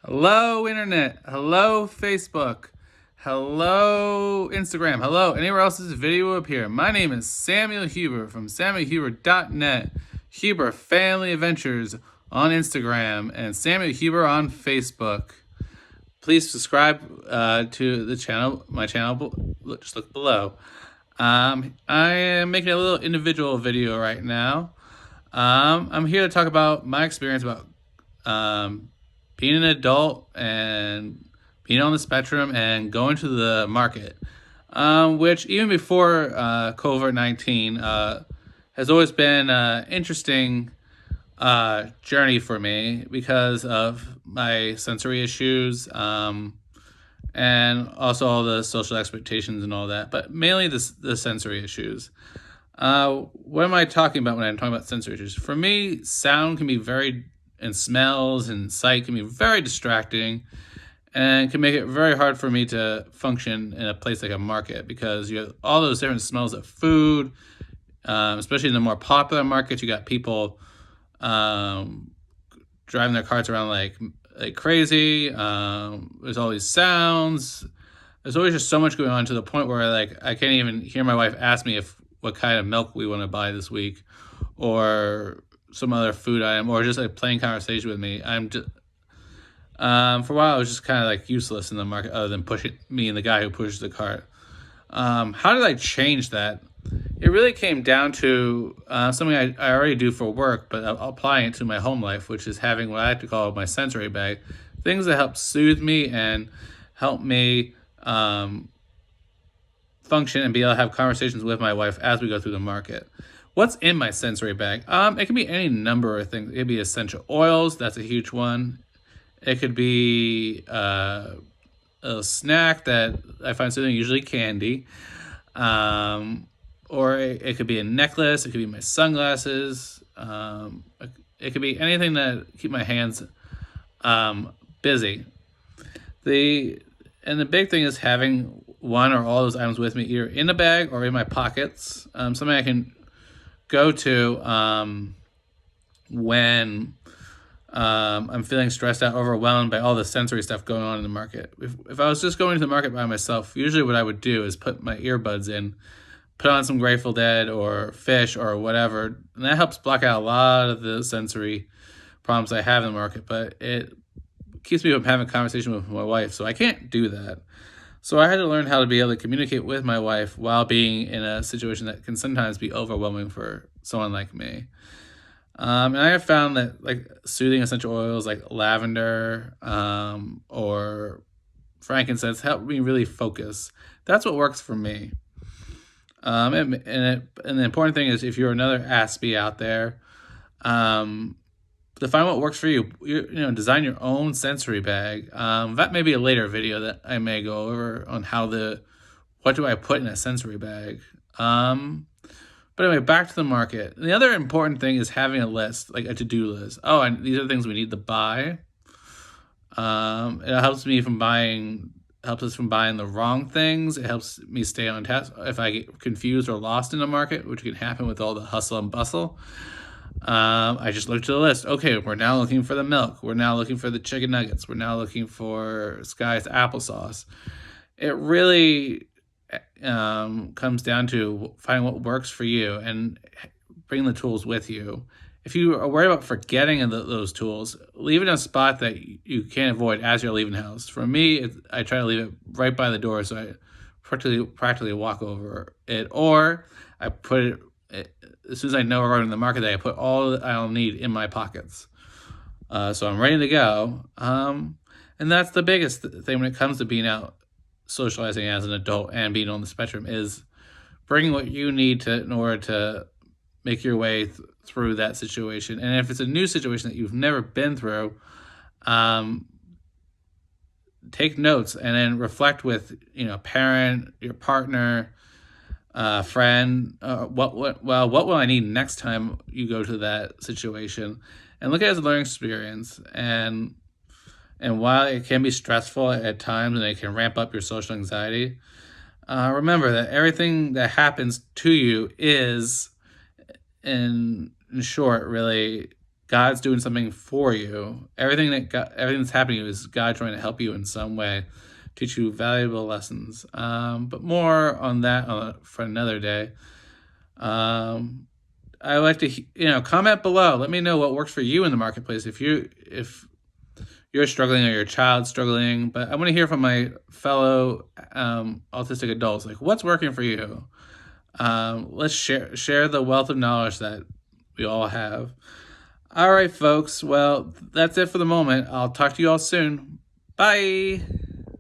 Hello, Internet. Hello, Facebook. Hello, Instagram. Hello, anywhere else this video will appear. My name is Samuel Huber from SamuelHuber.net, Huber Family Adventures on Instagram, and Samuel Huber on Facebook. Please subscribe to the channel, my channel, just look below. I am making a little individual video right now. I'm here to talk about my experience about being an adult and being on the spectrum and going to the market, which even before COVID-19 has always been an interesting journey for me because of my sensory issues and also all the social expectations and all that, but mainly the sensory issues. What am I talking about when I'm talking about sensory issues? For me, sound can be and smells and sight can be very distracting and can make it very hard for me to function in a place like a market because you have all those different smells of food, especially in the more popular markets. You got people driving their carts around like crazy. There's all these sounds. There's always just so much going on to the point where I can't even hear my wife ask me what kind of milk we want to buy this week, or some other food item, or just plain conversation with me. I'm just for a while I was just kind of useless in the market, other than pushing me and the guy who pushes the cart. How did I change that? It really came down to something I already do for work, but I'm applying it to my home life, which is having what I like to call my sensory bag, things that help soothe me and help me function and be able to have conversations with my wife as we go through the market. What's in my sensory bag? It can be any number of things. It could be essential oils. That's a huge one. It could be a snack that I find soothing, usually candy. Or it could be a necklace. It could be my sunglasses. It could be anything that keep my hands busy. The big thing is having one or all those items with me, either in a bag or in my pockets. Something I can go to when I'm feeling stressed out, overwhelmed by all the sensory stuff going on in the market. If I was just going to the market by myself, usually what I would do is put my earbuds in, put on some Grateful Dead or Fish or whatever, and that helps block out a lot of the sensory problems I have in the market, but it keeps me from having a conversation with my wife, so I can't do that. So I had to learn how to be able to communicate with my wife while being in a situation that can sometimes be overwhelming for someone like me. And I have found that soothing essential oils like lavender or frankincense help me really focus. That's what works for me. And the important thing is, if you're another Aspie out there, to find what works for you. Design your own sensory bag. That may be a later video that I may go over on what do I put in a sensory bag. But anyway, back to the market. And the other important thing is having a list, like a to-do list. Oh, and these are the things we need to buy. It helps us from buying the wrong things. It helps me stay on task if I get confused or lost in the market, which can happen with all the hustle and bustle. I just looked at the list. Okay, we're now looking for the milk. We're now looking for the chicken nuggets. We're now looking for Sky's applesauce. It really comes down to finding what works for you and bring the tools with you. If you are worried about forgetting those tools, leave it in a spot that you can't avoid as you're leaving the house. For me, I try to leave it right by the door, so I practically walk over it, or I put it as soon as I know we're going to the market day. I put all that I'll need in my pockets, so I'm ready to go. And that's the biggest thing when it comes to being out socializing as an adult and being on the spectrum, is bringing what you need in order to make your way through that situation. And if it's a new situation that you've never been through, take notes and then reflect with parent, your partner, friend. What will I need next time you go to that situation, and look at it as a learning experience. And while it can be stressful at times and it can ramp up your social anxiety, remember that everything that happens to you is, in short, really God's doing something for you. Everything that's happening to you is God trying to help you in some way, teach you valuable lessons. But more on that for another day. I like to, comment below. Let me know what works for you in the marketplace. If you're struggling or your child's struggling, but I want to hear from my fellow autistic adults. Like, what's working for you? Let's share the wealth of knowledge that we all have. All right, folks. Well, that's it for the moment. I'll talk to you all soon. Bye.